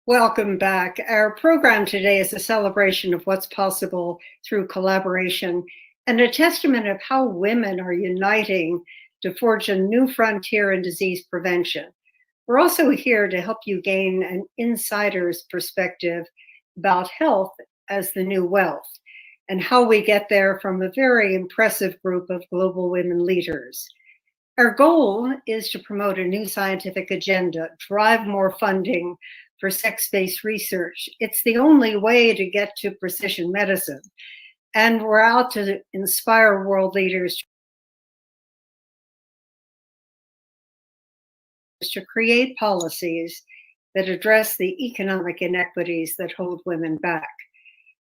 Welcome back. Our program today is a celebration of what's possible through collaboration and a testament of how women are uniting to forge a new frontier in disease prevention. We're also here to help you gain an insider's perspective about health as the new wealth and how we get there from a very impressive group of global women leaders. Our goal is to promote a new scientific agenda, drive more funding for sex-based research. It's the only way to get to precision medicine. And we're out to inspire world leaders to create policies that address the economic inequities that hold women back.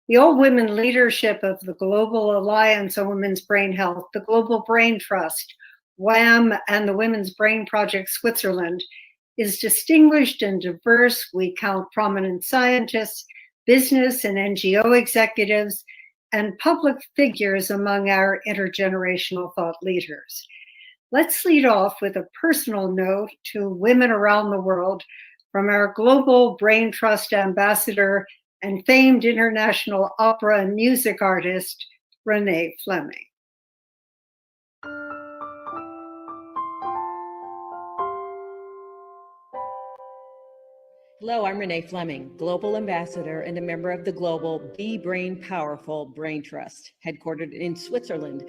The all-women leadership of the Global Alliance on Women's Brain Health, the Global Brain Trust, WAM, and the Women's Brain Project Switzerland is distinguished and diverse. We count prominent scientists, business and NGO executives, and public figures among our intergenerational thought leaders. Let's lead off with a personal note to women around the world from our Global Brain Trust ambassador and famed international opera and music artist, Renee Fleming. Hello, I'm Renee Fleming, Global Ambassador and a member of the Global Be Brain Powerful Brain Trust, headquartered in Switzerland.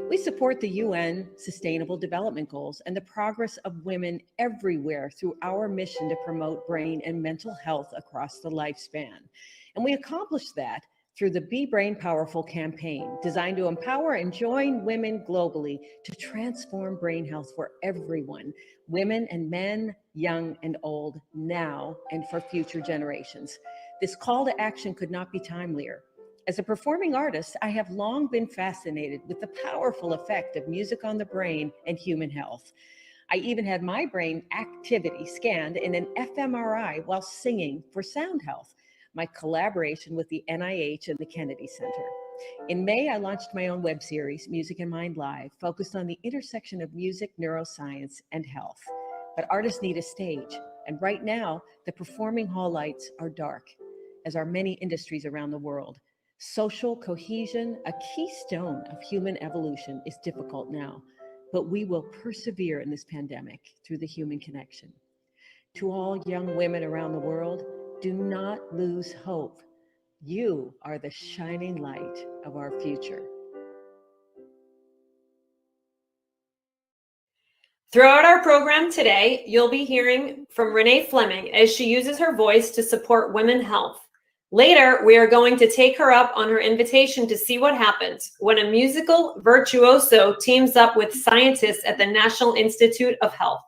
We support the UN Sustainable Development Goals and the progress of women everywhere through our mission to promote brain and mental health across the lifespan. And we accomplish that through the Be Brain Powerful campaign, designed to empower and join women globally to transform brain health for everyone, women and men, young and old, now and for future generations. This call to action could not be timelier. As a performing artist, I have long been fascinated with the powerful effect of music on the brain and human health. I even had my brain activity scanned in an fMRI while singing for sound health, my collaboration with the NIH and the Kennedy Center. In May, I launched my own web series, Music and Mind Live, focused on the intersection of music, neuroscience, and health. But artists need a stage, and right now, the performing hall lights are dark, as are many industries around the world. Social cohesion, a keystone of human evolution, is difficult now, but we will persevere in this pandemic through the human connection. To all young women around the world, do not lose hope. You are the shining light of our future. Throughout our program today, you'll be hearing from Renee Fleming as she uses her voice to support women's health. Later, we are going to take her up on her invitation to see what happens when a musical virtuoso teams up with scientists at the National Institute of Health.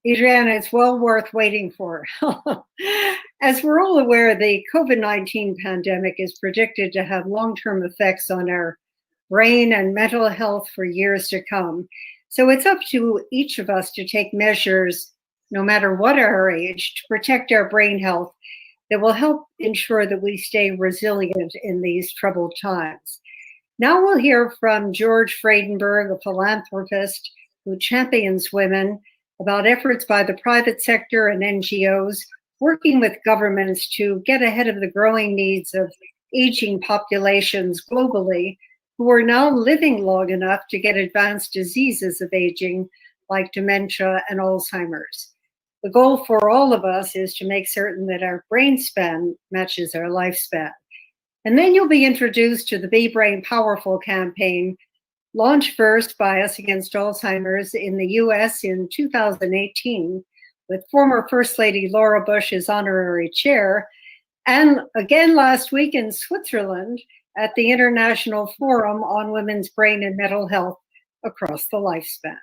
Adriana, it's well worth waiting for. As we're all aware, the COVID-19 pandemic is predicted to have long-term effects on our brain and mental health for years to come. So it's up to each of us to take measures, no matter what our age, to protect our brain health that will help ensure that we stay resilient in these troubled times. Now we'll hear from George Freidenberg, a philanthropist who champions women, about efforts by the private sector and NGOs working with governments to get ahead of the growing needs of aging populations globally who are now living long enough to get advanced diseases of aging like dementia and Alzheimer's. The goal for all of us is to make certain that our brain span matches our lifespan. And then you'll be introduced to the Be Brain Powerful campaign, launched first by Us Against Alzheimer's in the US in 2018, with former First Lady Laura Bush as honorary chair, and again last week in Switzerland at the International Forum on Women's Brain and Mental Health across the lifespan.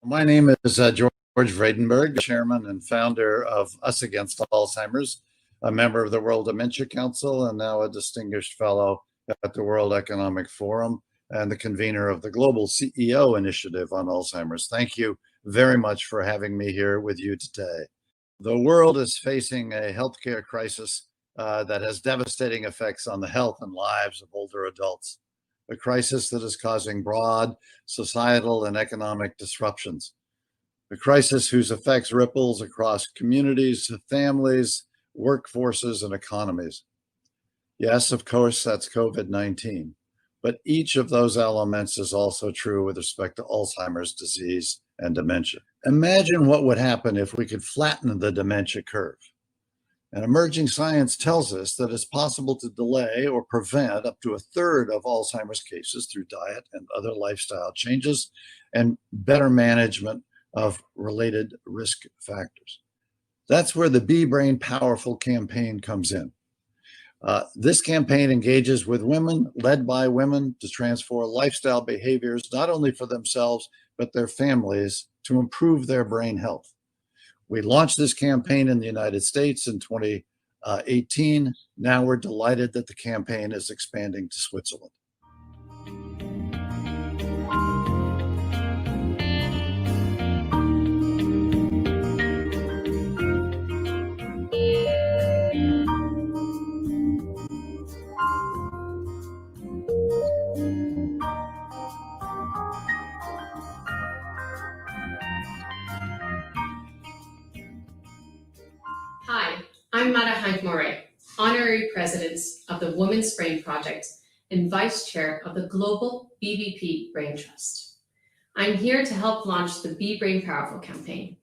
My name is George Freidenberg, chairman and founder of Us Against Alzheimer's, a member of the World Dementia Council, and now a distinguished fellow at the World Economic Forum and the convener of the Global CEO Initiative on Alzheimer's. Thank you very much for having me here with you today. The world is facing a healthcare crisis that has devastating effects on the health and lives of older adults, a crisis that is causing broad societal and economic disruptions. a crisis whose effects ripples across communities, families, workforces, and economies. Yes, of course, that's COVID-19, but each of those elements is also true with respect to Alzheimer's disease and dementia. Imagine what would happen if we could flatten the dementia curve. And emerging science tells us that it's possible to delay or prevent up to a third of Alzheimer's cases through diet and other lifestyle changes and better management of related risk factors. That's where the Be Brain Powerful campaign comes in. This campaign engages with women, led by women, to transform lifestyle behaviors, not only for themselves, but their families, to improve their brain health. We launched this campaign in the United States in 2018. Now we're delighted that the campaign is expanding to Switzerland. Hi, I'm Mandy Moore, Honorary President of the Women's Brain Project and Vice Chair of the Global BBP Brain Trust. I'm here to help launch the Be Brain Powerful campaign,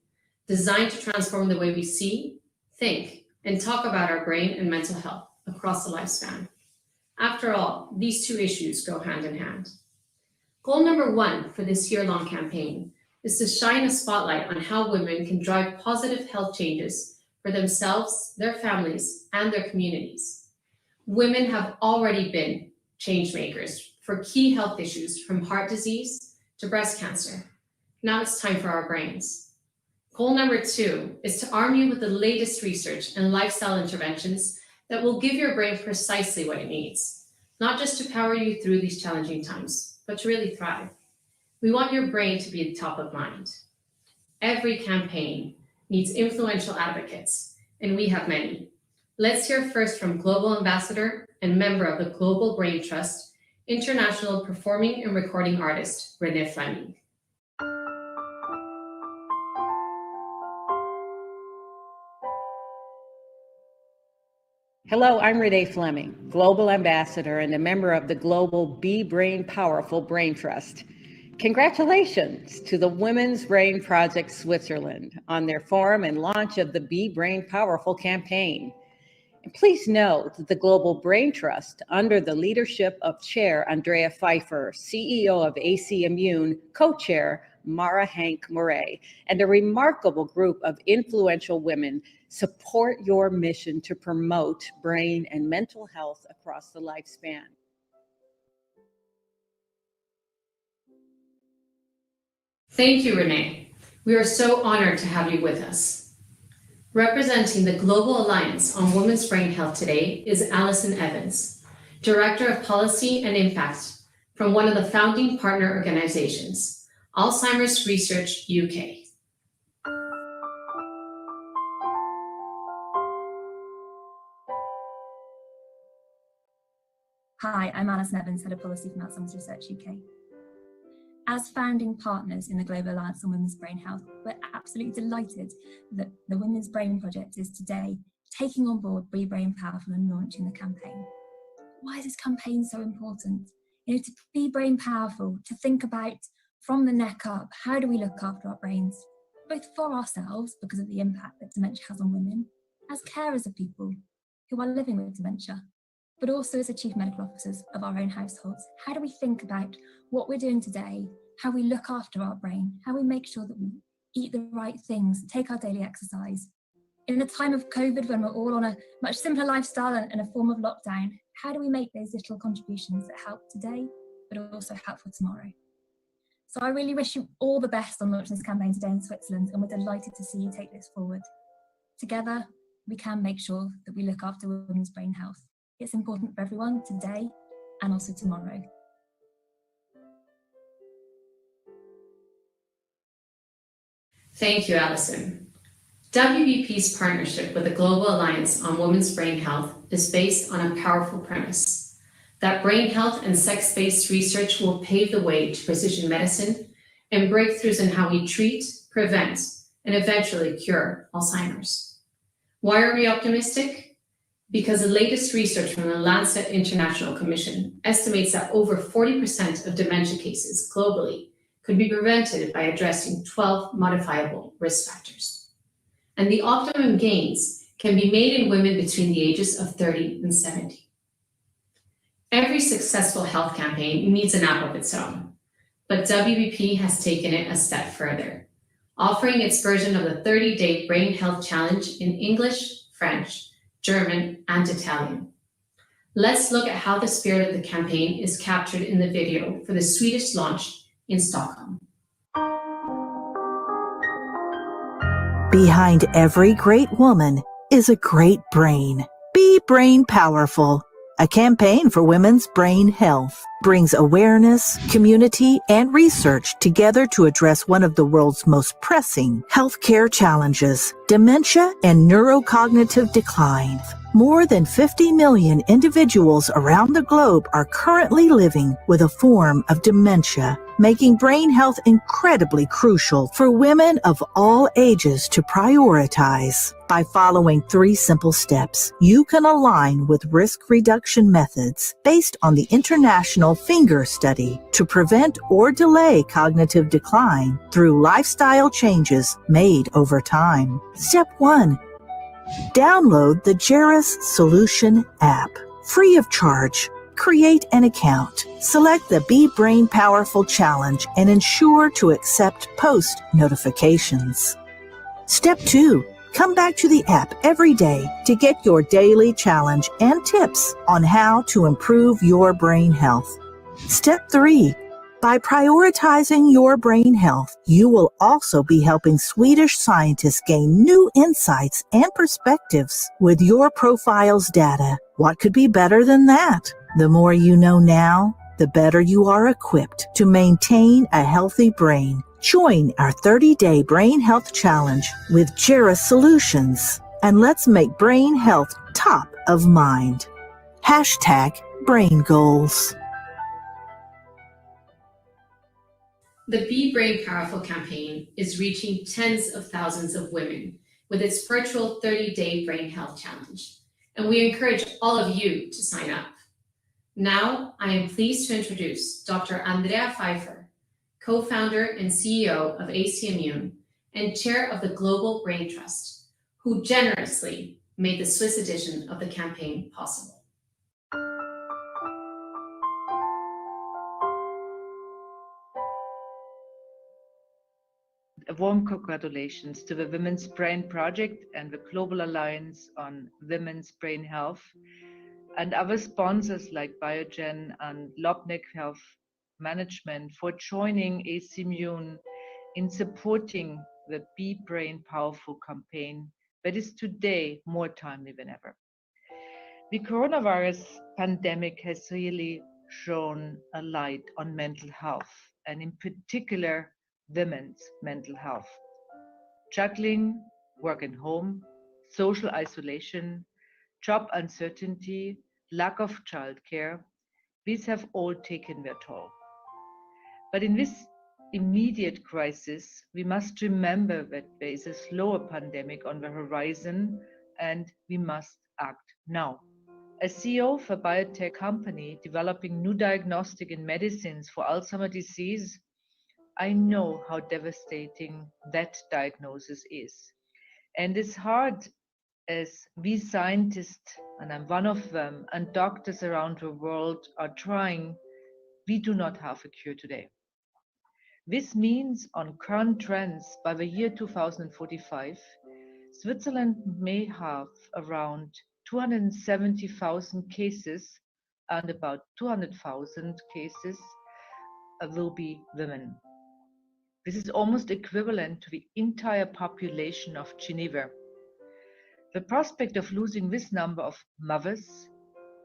designed to transform the way we see, think, and talk about our brain and mental health across the lifespan. After all, these two issues go hand in hand. Goal number one for this year-long campaign is to shine a spotlight on how women can drive positive health changes for themselves, their families, and their communities. Women have already been change makers for key health issues from heart disease to breast cancer. Now it's time for our brains. Goal number two is to arm you with the latest research and lifestyle interventions that will give your brain precisely what it needs, not just to power you through these challenging times, but to really thrive. We want your brain to be top of mind. Every campaign needs influential advocates, and we have many. Let's hear first from Global Ambassador and member of the Global Brain Trust, international performing and recording artist, Renee Fleming. Hello, I'm Renee Fleming, Global Ambassador and a member of the Global Be Brain Powerful Brain Trust. Congratulations to the Women's Brain Project Switzerland on their form and launch of the Be Brain Powerful campaign. And please note that the Global Brain Trust, under the leadership of Chair Andrea Pfeiffer, CEO of AC Immune, co-chair Mara Hank Murray, and a remarkable group of influential women, support your mission to promote brain and mental health across the lifespan. Thank you, Renee. We are so honored to have you with us. Representing the Global Alliance on Women's Brain Health today is Alison Evans, Director of Policy and Impact from one of the founding partner organizations, Alzheimer's Research UK. Hi, I'm Alison Evans, Head of Policy from Alzheimer's Research UK. As founding partners in the Global Alliance on Women's Brain Health, we're absolutely delighted that the Women's Brain Project is today taking on board Be Brain Powerful and launching the campaign. Why is this campaign so important? To be brain powerful, to think about from the neck up, how do we look after our brains, both for ourselves because of the impact that dementia has on women, as carers of people who are living with dementia, but also as the chief medical officers of our own households. How do we think about what we're doing today, how we look after our brain, how we make sure that we eat the right things, take our daily exercise. In a time of COVID, when we're all on a much simpler lifestyle and a form of lockdown, how do we make those little contributions that help today, but also help for tomorrow? So I really wish you all the best on launching this campaign today in Switzerland, and we're delighted to see you take this forward. Together, we can make sure that we look after women's brain health. It's important for everyone today and also tomorrow. Thank you, Alison. WBP's partnership with the Global Alliance on Women's Brain Health is based on a powerful premise that brain health and sex-based research will pave the way to precision medicine and breakthroughs in how we treat, prevent, and eventually cure Alzheimer's. Why are we optimistic? Because the latest research from the Lancet International Commission estimates that over 40% of dementia cases globally could be prevented by addressing 12 modifiable risk factors. And the optimum gains can be made in women between the ages of 30 and 70. Every successful health campaign needs an app of its own, but WBP has taken it a step further, offering its version of the 30-day Brain Health Challenge in English, French, German, and Italian. Let's look at how the spirit of the campaign is captured in the video for the Swedish launch in Stockholm. Behind every great woman is a great brain. Be Brain Powerful. A campaign for women's brain health brings awareness, community, and research together to address one of the world's most pressing healthcare challenges, dementia and neurocognitive decline. More than 50 million individuals around the globe are currently living with a form of dementia, making brain health incredibly crucial for women of all ages to prioritize. By following 3 simple steps, you can align with risk reduction methods based on the International Finger Study to prevent or delay cognitive decline through lifestyle changes made over time. Step 1. Download the Jeris Solution app, free of charge. Create an account. Select the Be Brain Powerful Challenge and ensure to accept post notifications. Step 2. Come back to the app every day to get your daily challenge and tips on how to improve your brain health. Step 3. By prioritizing your brain health, you will also be helping Swedish scientists gain new insights and perspectives with your profile's data. What could be better than that? The more you know now, the better you are equipped to maintain a healthy brain. Join our 30-day Brain Health Challenge with Jeris Solutions, and let's make brain health top of mind. #Brain Goals. The Be Brain Powerful campaign is reaching tens of thousands of women with its virtual 30-day Brain Health Challenge, and we encourage all of you to sign up. Now, I am pleased to introduce Dr. Andrea Pfeiffer, co-founder and CEO of AC Immune and chair of the Global Brain Trust, who generously made the Swiss edition of the campaign possible. A warm congratulations to the Women's Brain Project and the Global Alliance on Women's Brain Health and other sponsors like Biogen and Lobnick Health Management for joining AC Immune in supporting the Be Brain Powerful campaign that is today more timely than ever. The coronavirus pandemic has really shone a light on mental health and in particular women's mental health. Juggling work and home, social isolation, job uncertainty, lack of childcare, these have all taken their toll. But in this immediate crisis, we must remember that there is a slower pandemic on the horizon and we must act now. As CEO of a biotech company developing new diagnostic and medicines for Alzheimer's disease, I know how devastating that diagnosis is. And it's hard as we scientists, and I'm one of them, and doctors around the world are trying, we do not have a cure today. This means on current trends, by the year 2045, Switzerland may have around 270,000 cases and about 200,000 cases will be women. This is almost equivalent to the entire population of Geneva. The prospect of losing this number of mothers,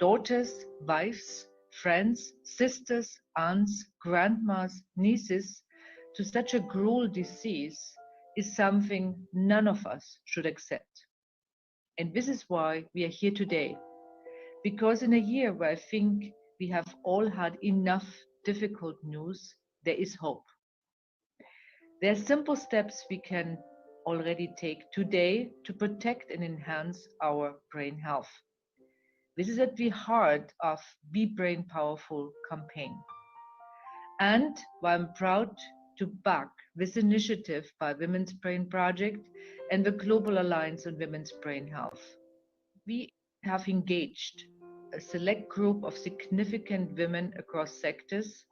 daughters, wives, friends, sisters, aunts, grandmas, nieces to such a cruel disease is something none of us should accept. And this is why we are here today. Because in a year where I think we have all had enough difficult news, there is hope. There are simple steps we can already take today to protect and enhance our brain health. This is at the heart of Be Brain Powerful campaign. And while I'm proud to back this initiative by Women's Brain Project and the Global Alliance on Women's Brain Health, we have engaged a select group of significant women across sectors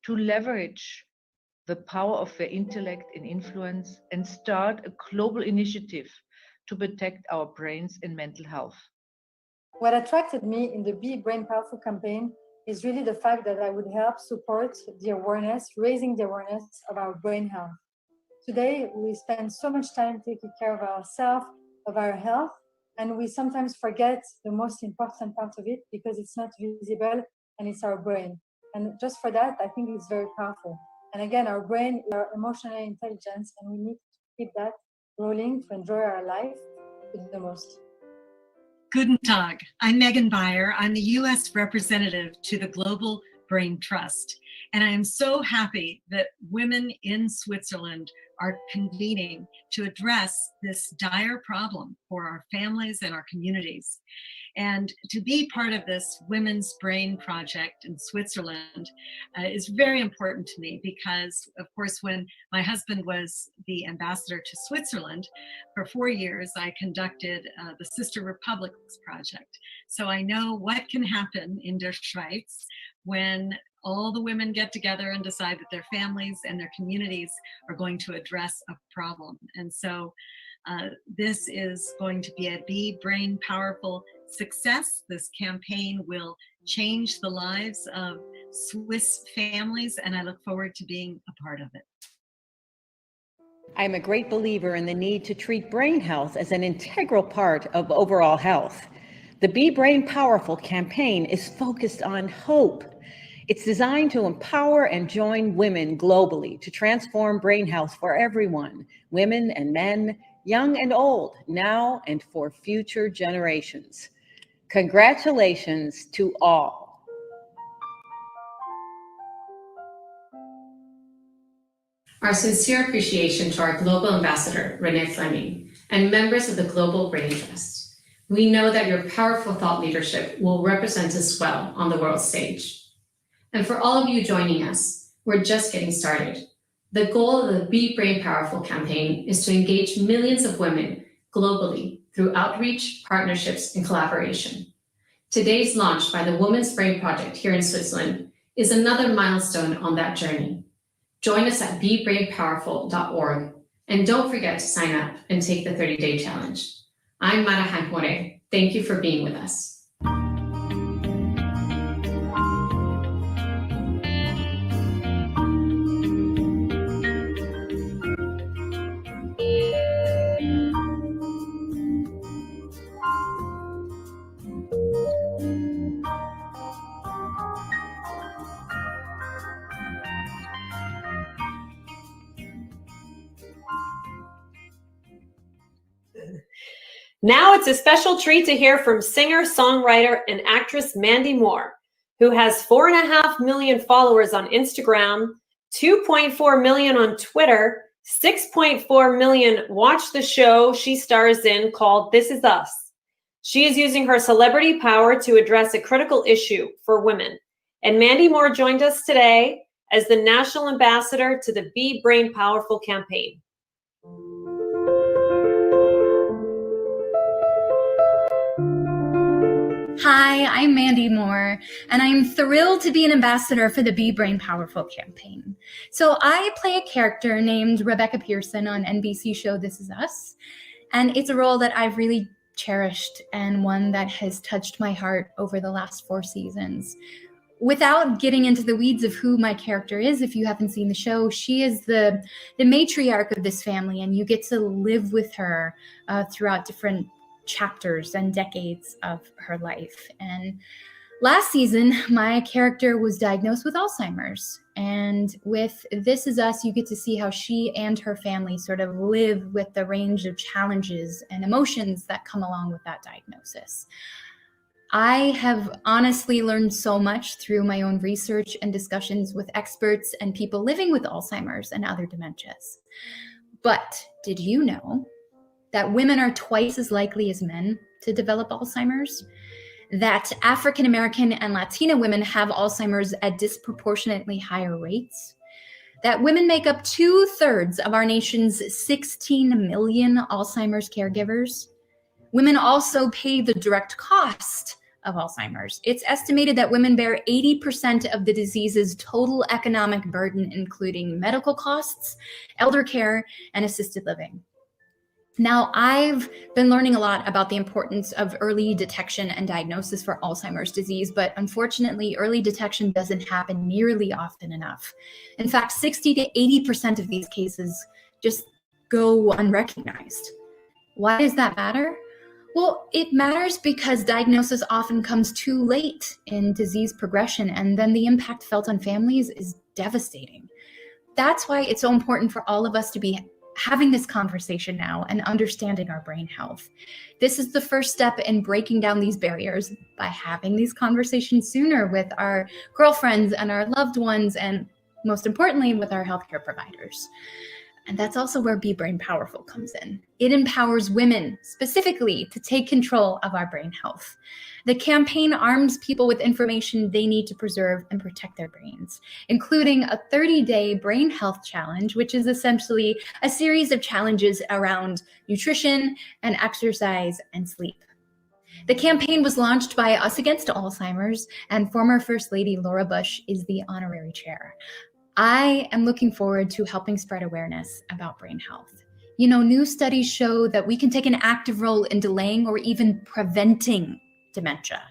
to leverage the power of their intellect and influence and start a global initiative to protect our brains and mental health. What attracted me in the Be Brain Powerful campaign is really the fact that I would help support the awareness, raising the awareness of our brain health. Today, we spend so much time taking care of ourselves, of our health, and we sometimes forget the most important part of it because it's not visible, and it's our brain. And just for that, I think it's very powerful. And again, our brain is our emotional intelligence, and we need to keep that rolling to enjoy our life to the most. Guten Tag. I'm Megan Beyer. I'm the U.S. representative to the Global Brain Trust. And I am so happy that women in Switzerland are convening to address this dire problem for our families and our communities. And to be part of this Women's Brain Project in Switzerland is very important to me because, of course, when my husband was the ambassador to Switzerland for 4 years, I conducted the Sister Republics Project. So I know what can happen in der Schweiz when all the women get together and decide that their families and their communities are going to address a problem. And so this is going to be a Be Brain Powerful success. This campaign will change the lives of Swiss families, and I look forward to being a part of it. I'm a great believer in the need to treat brain health as an integral part of overall health. The Be Brain Powerful campaign is focused on hope. It's designed to empower and join women globally to transform brain health for everyone, women and men, young and old, now and for future generations. Congratulations to all. Our sincere appreciation to our Global Ambassador, Renee Fleming, and members of the Global Brain Trust. We know that your powerful thought leadership will represent us well on the world stage. And for all of you joining us, we're just getting started. The goal of the Be Brain Powerful campaign is to engage millions of women globally through outreach, partnerships, and collaboration. Today's launch by the Women's Brain Project here in Switzerland is another milestone on that journey. Join us at bebrainpowerful.org, and don't forget to sign up and take the 30-day challenge. I'm Mara Hankmore. Thank you for being with us. Now it's a special treat to hear from singer, songwriter, and actress Mandy Moore, who has 4.5 million followers on Instagram, 2.4 million on Twitter, 6.4 million watch the show she stars in called This Is Us. She is using her celebrity power to address a critical issue for women. And Mandy Moore joined us today as the National Ambassador to the Be Brain Powerful campaign. Hi, I'm Mandy Moore, and I'm thrilled to be an ambassador for the Be Brain Powerful campaign. So I play a character named Rebecca Pearson on NBC show This Is Us, and it's a role that I've really cherished and one that has touched my heart over the last 4 seasons. Without getting into the weeds of who my character is, if you haven't seen the show, she is the matriarch of this family, and you get to live with her throughout different chapters and decades of her life. And last season, my character was diagnosed with Alzheimer's. And with This Is Us, you get to see how she and her family sort of live with the range of challenges and emotions that come along with that diagnosis. I have honestly learned so much through my own research and discussions with experts and people living with Alzheimer's and other dementias. But did you know that women are twice as likely as men to develop Alzheimer's? That African American and Latina women have Alzheimer's at disproportionately higher rates? That women make up 2/3 of our nation's 16 million Alzheimer's caregivers? Women also pay the direct cost of Alzheimer's. It's estimated that women bear 80% of the disease's total economic burden, including medical costs, elder care, and assisted living. Now, I've been learning a lot about the importance of early detection and diagnosis for Alzheimer's disease, but unfortunately, early detection doesn't happen nearly often enough. In fact, 60 to 80% of these cases just go unrecognized. Why does that matter? Well, it matters because diagnosis often comes too late in disease progression, and then the impact felt on families is devastating. That's why it's so important for all of us to be having this conversation now and understanding our brain health. This is the first step in breaking down these barriers by having these conversations sooner with our girlfriends and our loved ones, and most importantly, with our healthcare providers. And that's also where Be Brain Powerful comes in. It empowers women specifically to take control of our brain health. The campaign arms people with information they need to preserve and protect their brains, including a 30-day brain health challenge, which is essentially a series of challenges around nutrition and exercise and sleep. The campaign was launched by Us Against Alzheimer's, and former First Lady Laura Bush is the honorary chair. I am looking forward to helping spread awareness about brain health. You know, new studies show that we can take an active role in delaying or even preventing dementia.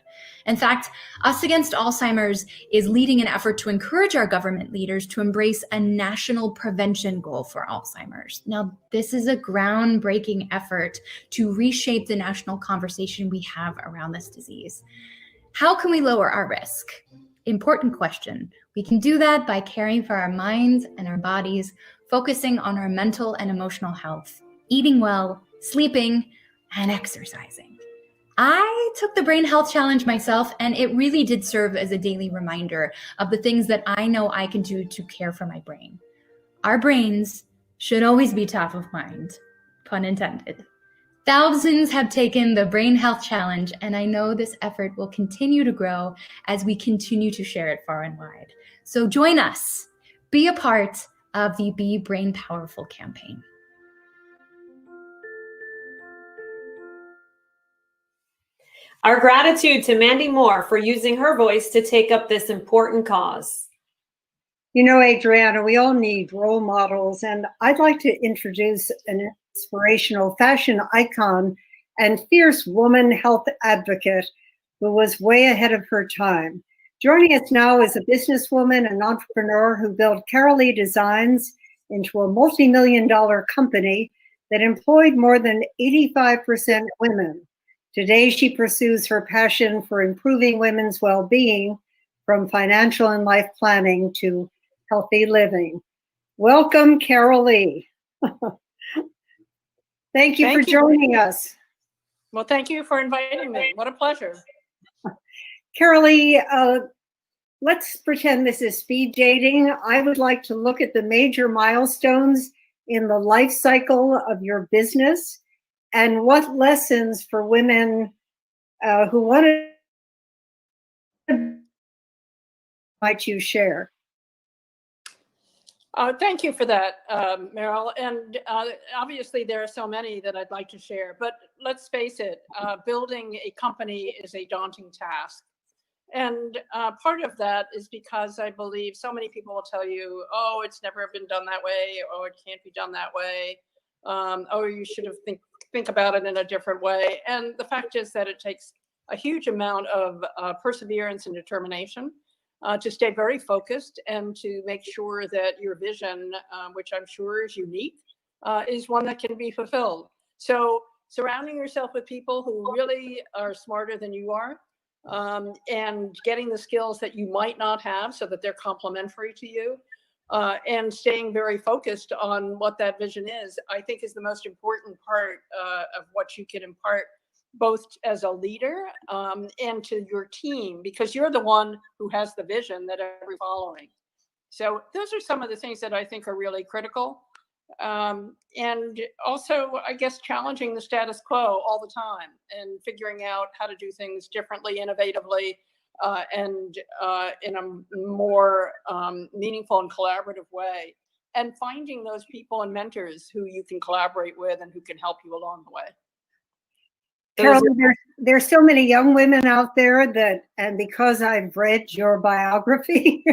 In fact, Us Against Alzheimer's is leading an effort to encourage our government leaders to embrace a national prevention goal for Alzheimer's. Now, this is a groundbreaking effort to reshape the national conversation we have around this disease. How can we lower our risk? Important question. We can do that by caring for our minds and our bodies, focusing on our mental and emotional health, eating well, sleeping, and exercising. I took the Brain Health Challenge myself, and it really did serve as a daily reminder of the things that I know I can do to care for my brain. Our brains should always be top of mind, pun intended. Thousands have taken the Brain Health Challenge, and I know this effort will continue to grow as we continue to share it far and wide. So join us. Be a part of the Be Brain Powerful campaign. Our gratitude to Mandy Moore for using her voice to take up this important cause. You know, Adriana, we all need role models, and I'd like to introduce an inspirational fashion icon and fierce woman health advocate who was way ahead of her time. Joining us now is a businesswoman and entrepreneur who built Carolee Designs into a multi-million-dollar company that employed more than 85% women. Today, she pursues her passion for improving women's well-being, from financial and life planning to healthy living. Welcome, Carolee. Thank you for joining us. Well, thank you for inviting me. What a pleasure. Carolee, let's pretend this is speed dating. I would like to look at the major milestones in the life cycle of your business and what lessons for women who want to might you share? Thank you for that, Meryl. And obviously there are so many that I'd like to share, but let's face it, building a company is a daunting task. And part of that is because I believe so many people will tell you, oh, it's never been done that way, or it can't be done that way. Oh, you should have think about it in a different way. And the fact is that it takes a huge amount of perseverance and determination to stay very focused and to make sure that your vision, which I'm sure is unique, is one that can be fulfilled. So surrounding yourself with people who really are smarter than you are, and getting the skills that you might not have so that they're complementary to you, and staying very focused on what that vision is, I think is the most important part of what you can impart both as a leader and to your team, because you're the one who has the vision that everyone's following. So those are some of the things that I think are really critical. And also, I guess, challenging the status quo all the time and figuring out how to do things differently, innovatively, and in a more meaningful and collaborative way. And finding those people and mentors who you can collaborate with and who can help you along the way. Carol, there's so many young women out there that, and because I've read your biography,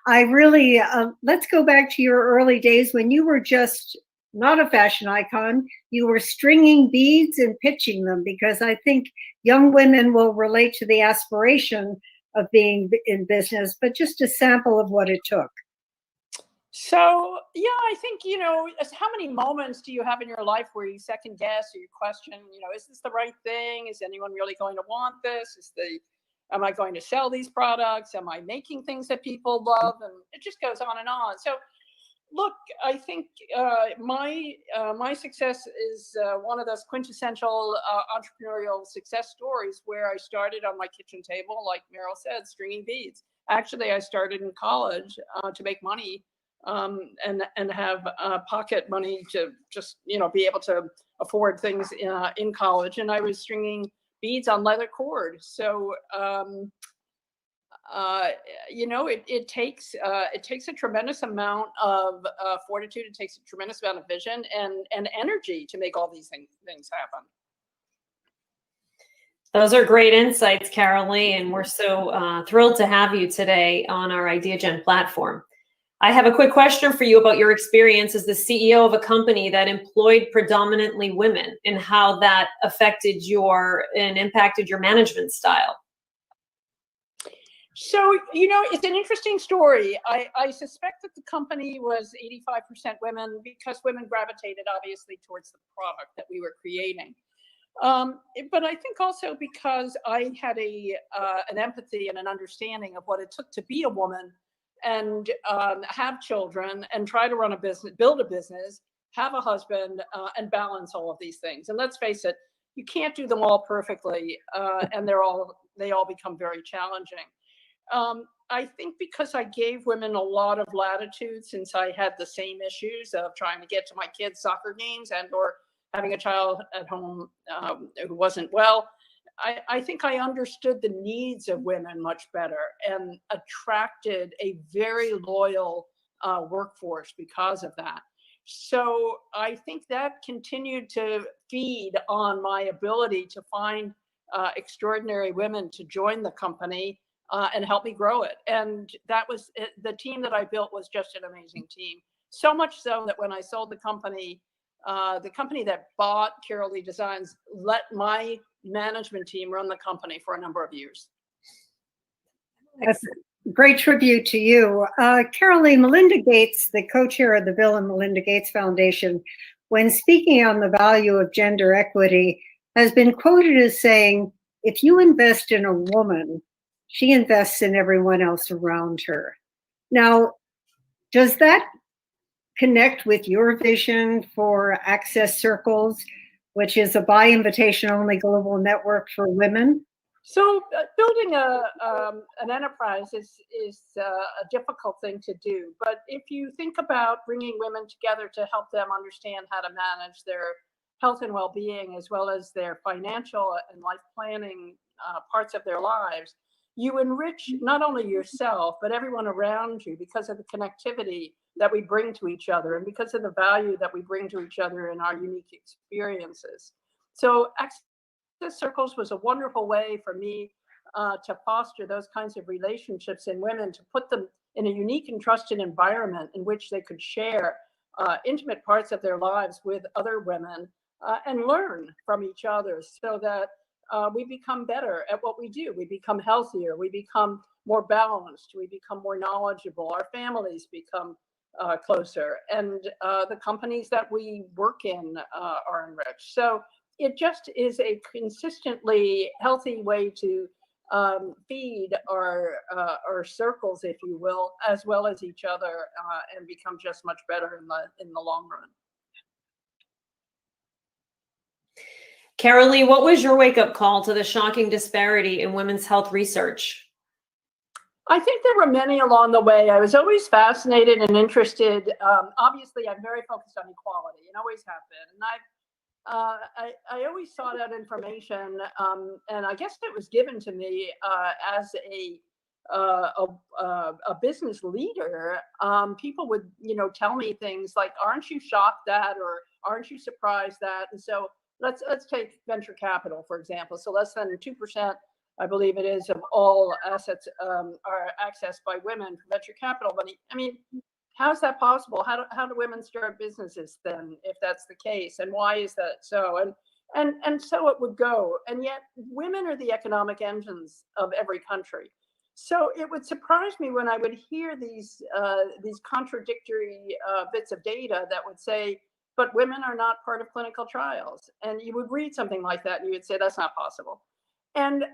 I really, let's go back to your early days when you were just not a fashion icon. You were stringing beads and pitching them, because I think young women will relate to the aspiration of being in business, but just a sample of what it took. So, yeah, I think, how many moments do you have in your life where you second guess or you question, is this the right thing? Is anyone really going to want this? Am I going to sell these products? Am I making things that people love? And it just goes on and on. So, look, I think my success is one of those quintessential entrepreneurial success stories where I started on my kitchen table, like Meryl said, stringing beads. Actually, I started in college to make money. And have pocket money to just, be able to afford things in college. And I was stringing beads on leather cord. So, it takes a tremendous amount of fortitude. It takes a tremendous amount of vision and energy to make all these things happen. Those are great insights, Carol Lee, and we're so thrilled to have you today on our Ideagn platform. I have a quick question for you about your experience as the CEO of a company that employed predominantly women and how that affected and impacted your management style. So, it's an interesting story. I suspect that the company was 85% women because women gravitated obviously towards the product that we were creating. But I think also because I had an empathy and an understanding of what it took to be a woman and have children and try to run a business, build a business, have a husband, and balance all of these things. And let's face it, you can't do them all perfectly, and they all become very challenging. I think because I gave women a lot of latitude, since I had the same issues of trying to get to my kids' soccer games and or having a child at home who wasn't well, I think I understood the needs of women much better and attracted a very loyal workforce because of that. So I think that continued to feed on my ability to find extraordinary women to join the company and help me grow it. And that was the team that I built was just an amazing team. So much so that when I sold the company that bought Carol Lee Designs let my management team run the company for a number of years. That's a great tribute to you. Carol Lee, Melinda Gates, the co-chair of the Bill and Melinda Gates Foundation, when speaking on the value of gender equity, has been quoted as saying, if you invest in a woman, she invests in everyone else around her. Now, does that connect with your vision for Access Circles, which is a by invitation only global network for women? So building an enterprise is a difficult thing to do. But if you think about bringing women together to help them understand how to manage their health and well-being, as well as their financial and life planning parts of their lives, you enrich not only yourself, but everyone around you because of the connectivity that we bring to each other and because of the value that we bring to each other in our unique experiences. So Access Circles was a wonderful way for me to foster those kinds of relationships in women, to put them in a unique and trusted environment in which they could share intimate parts of their lives with other women and learn from each other, so that we become better at what we do. We become healthier, we become more balanced, we become more knowledgeable, our families become closer, and the companies that we work in are enriched. So it just is a consistently healthy way to feed our circles, if you will, as well as each other, and become just much better in the long run. Carolee, what was your wake-up call to the shocking disparity in women's health research? I think there were many along the way. I was always fascinated and interested. Obviously, I'm very focused on equality and always have been. And I always sought out information, and I guess it was given to me as a business leader. People would, tell me things like, "Aren't you shocked that?" or "Aren't you surprised that?" And so let's take venture capital, for example. So less than 2%, I believe it is, of all assets are accessed by women for venture capital money. I mean, how's that possible? How do women start businesses then, if that's the case? And why is that so? And so it would go. And yet women are the economic engines of every country. So it would surprise me when I would hear these contradictory bits of data that would say, but women are not part of clinical trials. And you would read something like that and you would say, that's not possible. And,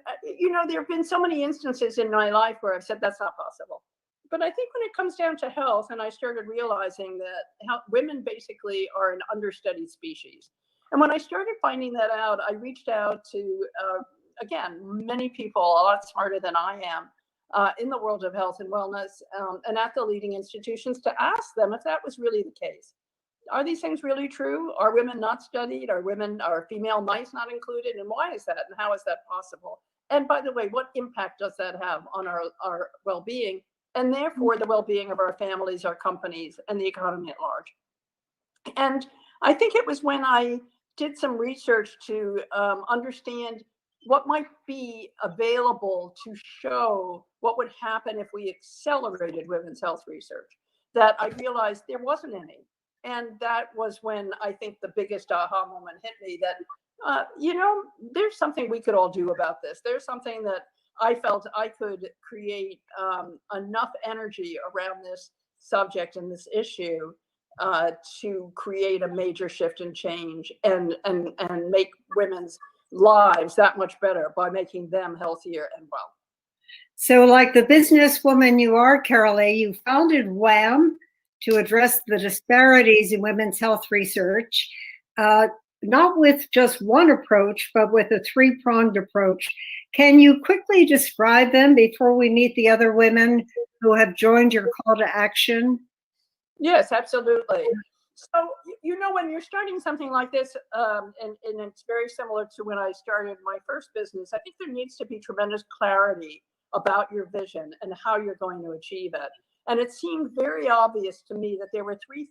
there have been so many instances in my life where I've said that's not possible. But I think when it comes down to health, and I started realizing that women basically are an understudied species. And when I started finding that out, I reached out to, again, many people, a lot smarter than I am, in the world of health and wellness, and at the leading institutions, to ask them if that was really the case. Are these things really true? Are women not studied? Are female mice not included? And why is that? And how is that possible? And by the way, what impact does that have on our well-being, and therefore the well-being of our families, our companies, and the economy at large? And I think it was when I did some research to understand what might be available to show what would happen if we accelerated women's health research, that I realized there wasn't any. And that was when I think the biggest aha moment hit me that, there's something we could all do about this. There's something that I felt I could create enough energy around this subject and this issue to create a major shift and change and make women's lives that much better by making them healthier and well. So like the businesswoman you are, Carolee, you founded WHAM to address the disparities in women's health research, not with just one approach, but with a three-pronged approach. Can you quickly describe them before we meet the other women who have joined your call to action? Yes, absolutely. So, when you're starting something like this, and it's very similar to when I started my first business, I think there needs to be tremendous clarity about your vision and how you're going to achieve it. And it seemed very obvious to me that there were three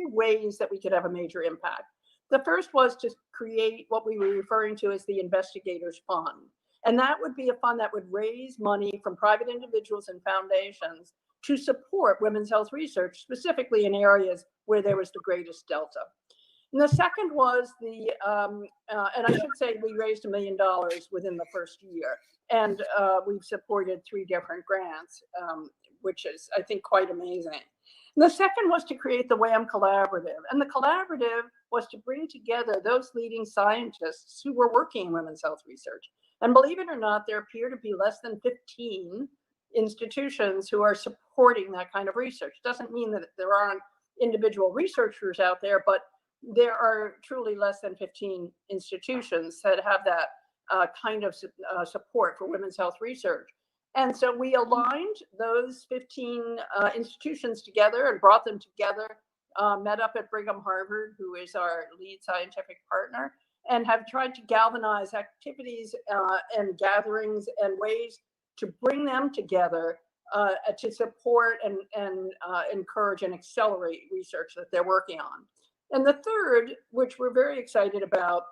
ways that we could have a major impact. The first was to create what we were referring to as the Investigators Fund. And that would be a fund that would raise money from private individuals and foundations to support women's health research, specifically in areas where there was the greatest delta. And the second was and I should say we raised $1 million within the first year. And we've supported 3 different grants, which is, I think, quite amazing. And the second was to create the WHAM Collaborative. And the collaborative was to bring together those leading scientists who were working in women's health research. And believe it or not, there appear to be less than 15 institutions who are supporting that kind of research. Doesn't mean that there aren't individual researchers out there, but there are truly less than 15 institutions that have that kind of support for women's health research. And so we aligned those 15 institutions together and brought them together, met up at Brigham Harvard, who is our lead scientific partner, and have tried to galvanize activities and gatherings and ways to bring them together to support and encourage and accelerate research that they're working on. And the third, which we're very excited about,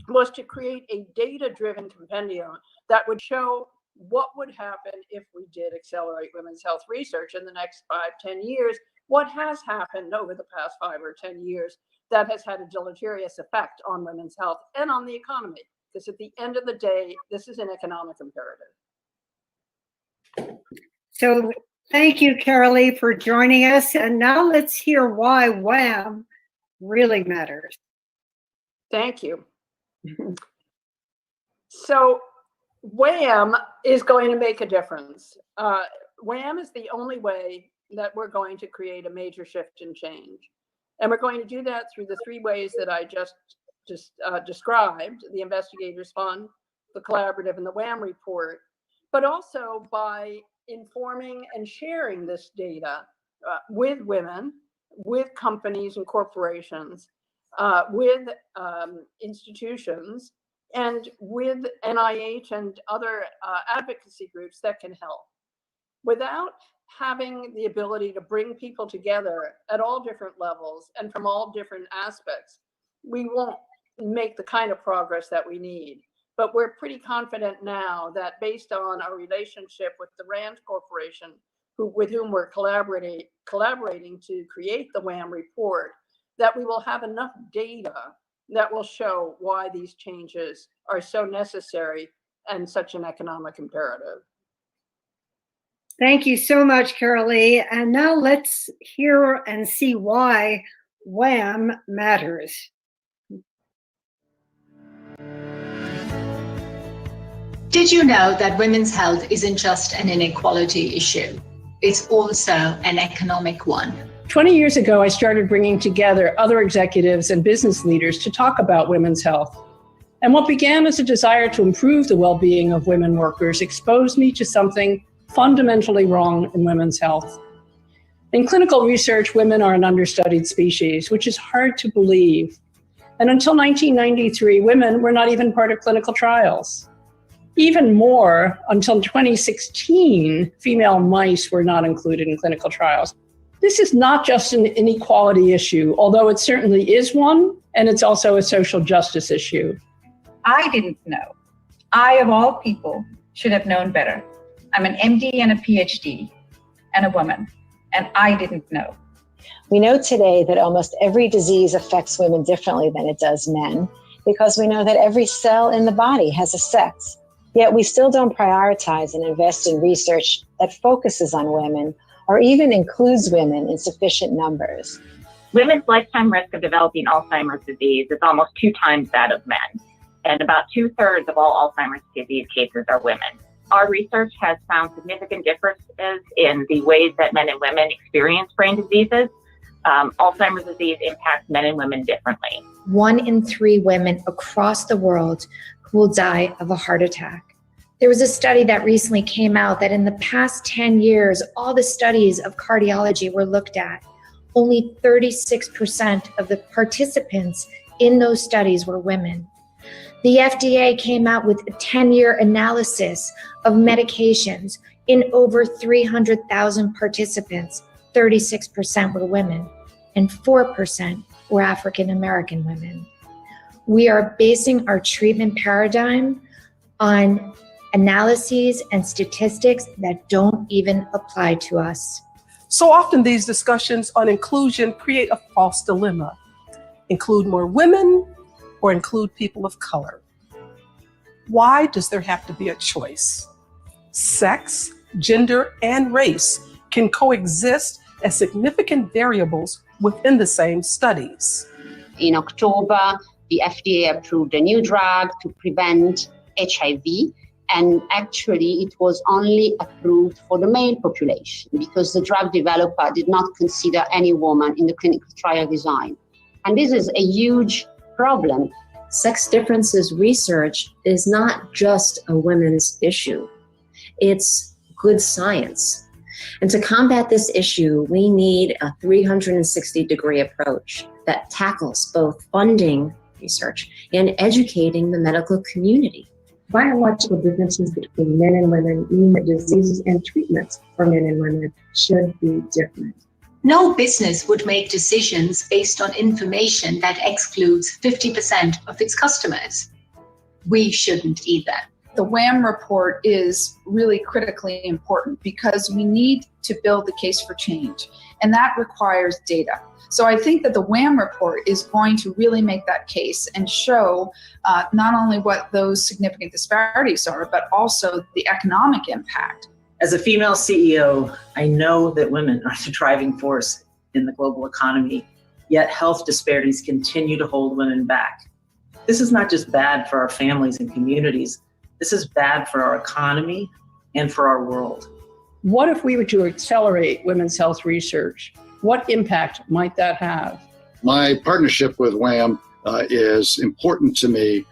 was to create a data-driven compendium that would show what would happen if we did accelerate women's health research in the next 5-10 years, what has happened over the past 5 or 10 years that has had a deleterious effect on women's health and on the economy. Because at the end of the day, this is an economic imperative. So thank you, Carolee, for joining us. And now let's hear why WHAM really matters. Thank you. So WHAM is going to make a difference. WHAM is the only way that we're going to create a major shift and change. And we're going to do that through the 3 ways that I just just described, the Investigators Fund, the Collaborative, and the WHAM report, but also by informing and sharing this data with women, with companies and corporations, with institutions, and with NIH and other advocacy groups that can help. Without having the ability to bring people together at all different levels and from all different aspects, we won't make the kind of progress that we need. But we're pretty confident now that based on our relationship with the RAND Corporation, with whom we're collaborating to create the WHAM report, that we will have enough data that will show why these changes are so necessary and such an economic imperative. Thank you so much, Carol Lee. And now let's hear and see why WHAM matters. Did you know that women's health isn't just an inequality issue? It's also an economic one. 20 years ago, I started bringing together other executives and business leaders to talk about women's health. And what began as a desire to improve the well-being of women workers exposed me to something fundamentally wrong in women's health. In clinical research, women are an understudied species, which is hard to believe. And until 1993, women were not even part of clinical trials. Even more, until 2016, female mice were not included in clinical trials. This is not just an inequality issue, although it certainly is one, and it's also a social justice issue. I didn't know. I, of all people, should have known better. I'm an MD and a PhD and a woman, and I didn't know. We know today that almost every disease affects women differently than it does men, because we know that every cell in the body has a sex. Yet we still don't prioritize and invest in research that focuses on women or even includes women in sufficient numbers. Women's lifetime risk of developing Alzheimer's disease is almost 2 times that of men, and about 2/3 of all Alzheimer's disease cases are women. Our research has found significant differences in the ways that men and women experience brain diseases. Alzheimer's disease impacts men and women differently. 1 in 3 women across the world who will die of a heart attack. There was a study that recently came out that in the past 10 years, all the studies of cardiology were looked at. Only 36% of the participants in those studies were women. The FDA came out with a 10-year analysis of medications. In over 300,000 participants, 36% were women and 4% were African American women. We are basing our treatment paradigm on analyses and statistics that don't even apply to us. So often these discussions on inclusion create a false dilemma. Include more women or include people of color? Why does there have to be a choice? Sex, gender, and race can coexist as significant variables within the same studies. In October, the FDA approved a new drug to prevent HIV, and actually it was only approved for the male population because the drug developer did not consider any woman in the clinical trial design. And this is a huge problem. Sex differences research is not just a women's issue. It's good science. And to combat this issue, we need a 360-degree approach that tackles both funding research and educating the medical community. Biological differences between men and women mean that diseases and treatments for men and women should be different. No business would make decisions based on information that excludes 50% of its customers. We shouldn't either. The WHAM report is really critically important because we need to build the case for change, and that requires data. So I think that the WHAM report is going to really make that case and show not only what those significant disparities are, but also the economic impact. As a female CEO, I know that women are the driving force in the global economy, yet health disparities continue to hold women back. This is not just bad for our families and communities, this is bad for our economy and for our world. What if we were to accelerate women's health research? What impact might that have? My partnership with WHAM is important to me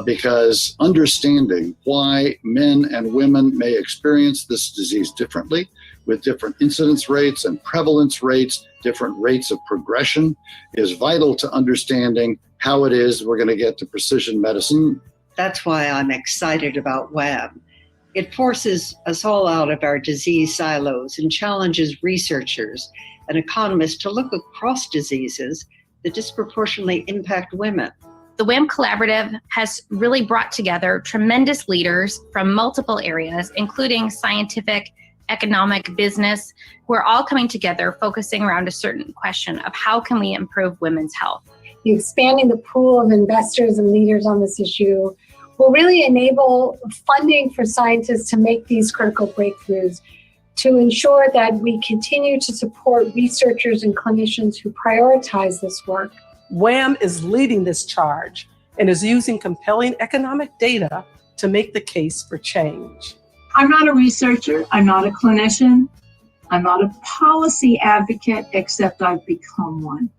because understanding why men and women may experience this disease differently, with different incidence rates and prevalence rates, different rates of progression, is vital to understanding how it is we're going to get to precision medicine. That's why I'm excited about WHAM. It forces us all out of our disease silos and challenges researchers and economists to look across diseases that disproportionately impact women. The WHAM Collaborative has really brought together tremendous leaders from multiple areas, including scientific, economic, business, who are all coming together focusing around a certain question of how can we improve women's health. Expanding the pool of investors and leaders on this issue will really enable funding for scientists to make these critical breakthroughs, to ensure that we continue to support researchers and clinicians who prioritize this work. WHAM is leading this charge and is using compelling economic data to make the case for change. I'm not a researcher, I'm not a clinician, I'm not a policy advocate, except I've become one.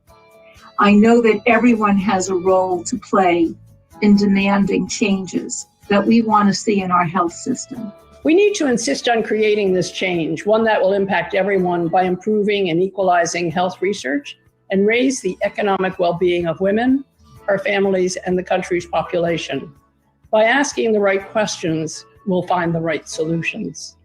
I know that everyone has a role to play in demanding changes that we want to see in our health system. We need to insist on creating this change, one that will impact everyone by improving and equalizing health research and raise the economic well-being of women, our families, and the country's population. By asking the right questions, we'll find the right solutions.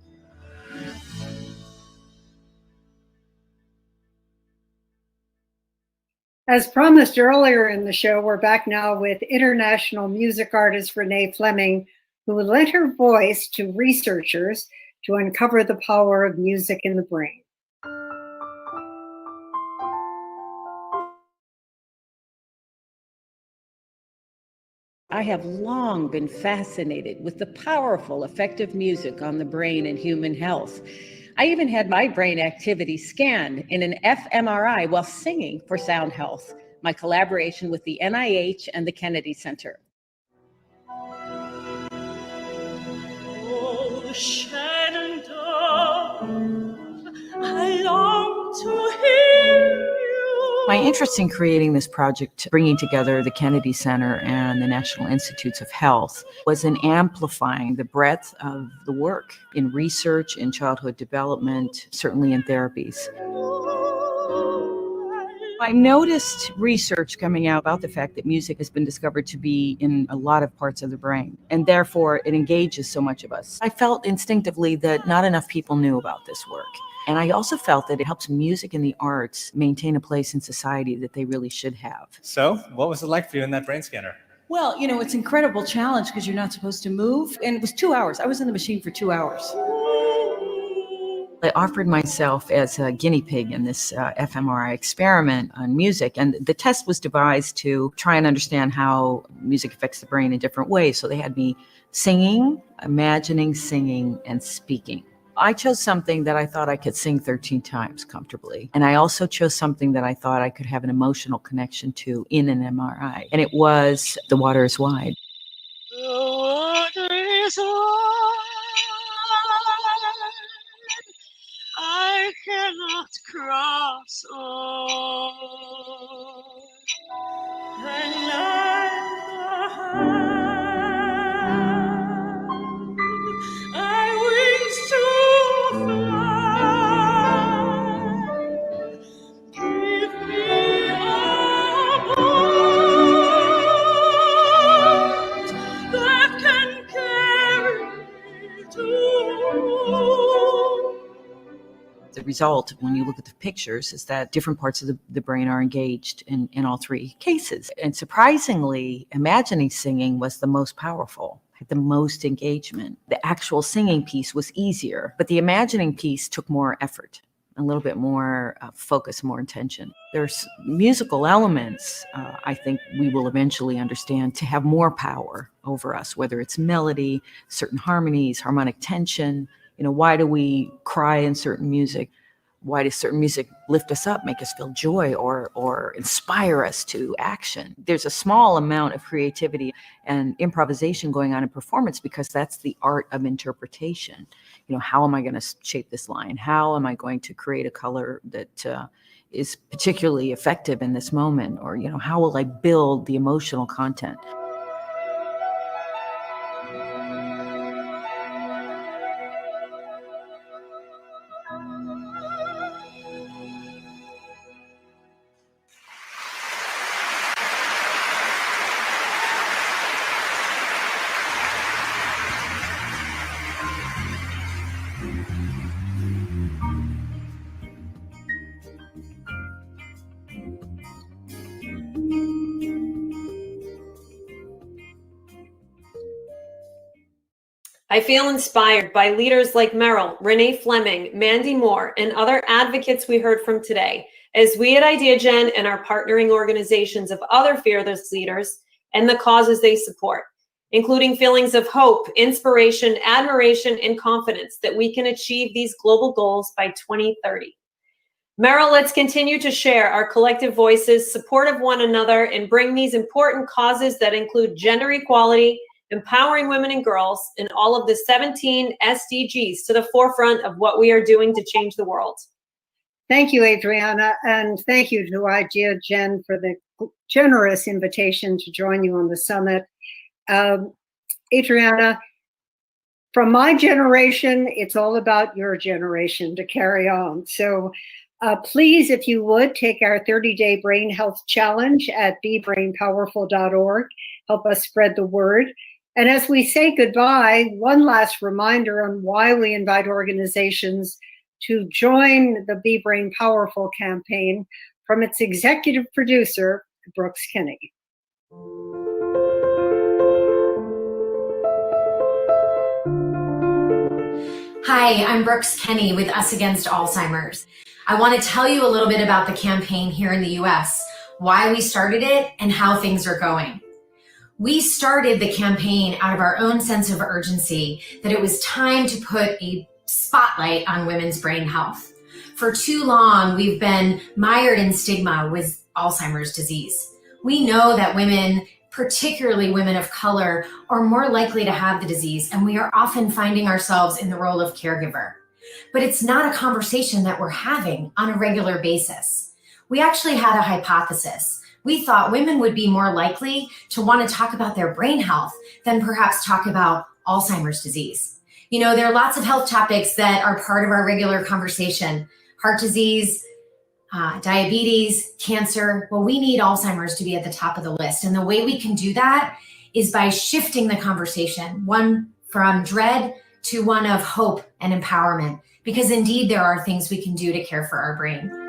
As promised earlier in the show, we're back now with international music artist Renee Fleming, who lent her voice to researchers to uncover the power of music in the brain. I have long been fascinated with the powerful effect of music on the brain and human health. I even had my brain activity scanned in an fMRI while singing for Sound Health, my collaboration with the NIH and the Kennedy Center. Oh, Shenandoah, I long to hear you. My interest in creating this project, bringing together the Kennedy Center and the National Institutes of Health, was in amplifying the breadth of the work in research, in childhood development, certainly in therapies. I noticed research coming out about the fact that music has been discovered to be in a lot of parts of the brain, and therefore it engages so much of us. I felt instinctively that not enough people knew about this work. And I also felt that it helps music and the arts maintain a place in society that they really should have. So, what was it like for you in that brain scanner? Well, you know, it's an incredible challenge because you're not supposed to move. And it was 2 hours. I was in the machine for 2 hours. I offered myself as a guinea pig in this fMRI experiment on music. And the test was devised to try and understand how music affects the brain in different ways. So they had me singing, imagining, singing, and speaking. I chose something that I thought I could sing 13 times comfortably. And I also chose something that I thought I could have an emotional connection to in an MRI. And it was The Water is Wide. The water is wide, I cannot cross on. And like the I wings to fly. Give me a boat that can carry me to. The result, when you look at the pictures, is that different parts of the brain are engaged in all three cases. And surprisingly, imagining singing was the most powerful, had the most engagement. The actual singing piece was easier, but the imagining piece took more effort, a little bit more focus, more intention. There's musical elements, I think we will eventually understand, to have more power over us, whether it's melody, certain harmonies, harmonic tension. You know, why do we cry in certain music? Why does certain music lift us up, make us feel joy, or inspire us to action? There's a small amount of creativity and improvisation going on in performance because that's the art of interpretation. You know, how am I going to shape this line? How am I going to create a color that is particularly effective in this moment? Or, how will I build the emotional content? I feel inspired by leaders like Meryl, Renee Fleming, Mandy Moore, and other advocates we heard from today, as we at Ideagn and our partnering organizations of other fearless leaders and the causes they support, including feelings of hope, inspiration, admiration, and confidence that we can achieve these global goals by 2030. Meryl, let's continue to share our collective voices, support of one another, and bring these important causes that include gender equality, empowering women and girls, and all of the 17 SDGs to the forefront of what we are doing to change the world. Thank you, Adriana, and thank you to Ideagn for the generous invitation to join you on the summit. Adriana, from my generation, it's all about your generation to carry on. So please, if you would, take our 30-day brain health challenge at bebrainpowerful.org. Help us spread the word. And as we say goodbye, one last reminder on why we invite organizations to join the Be Brain Powerful campaign from its executive producer, Brooks Kenny. Hi, I'm Brooks Kenny with Us Against Alzheimer's. I want to tell you a little bit about the campaign here in the US, why we started it, and how things are going. We started the campaign out of our own sense of urgency that it was time to put a spotlight on women's brain health. For too long, we've been mired in stigma with Alzheimer's disease. We know that women, particularly women of color, are more likely to have the disease, and we are often finding ourselves in the role of caregiver. But it's not a conversation that we're having on a regular basis. We actually had a hypothesis. We thought women would be more likely to want to talk about their brain health than perhaps talk about Alzheimer's disease. There are lots of health topics that are part of our regular conversation: heart disease, diabetes, cancer. Well, we need Alzheimer's to be at the top of the list. And the way we can do that is by shifting the conversation, one from dread to one of hope and empowerment, because indeed there are things we can do to care for our brain.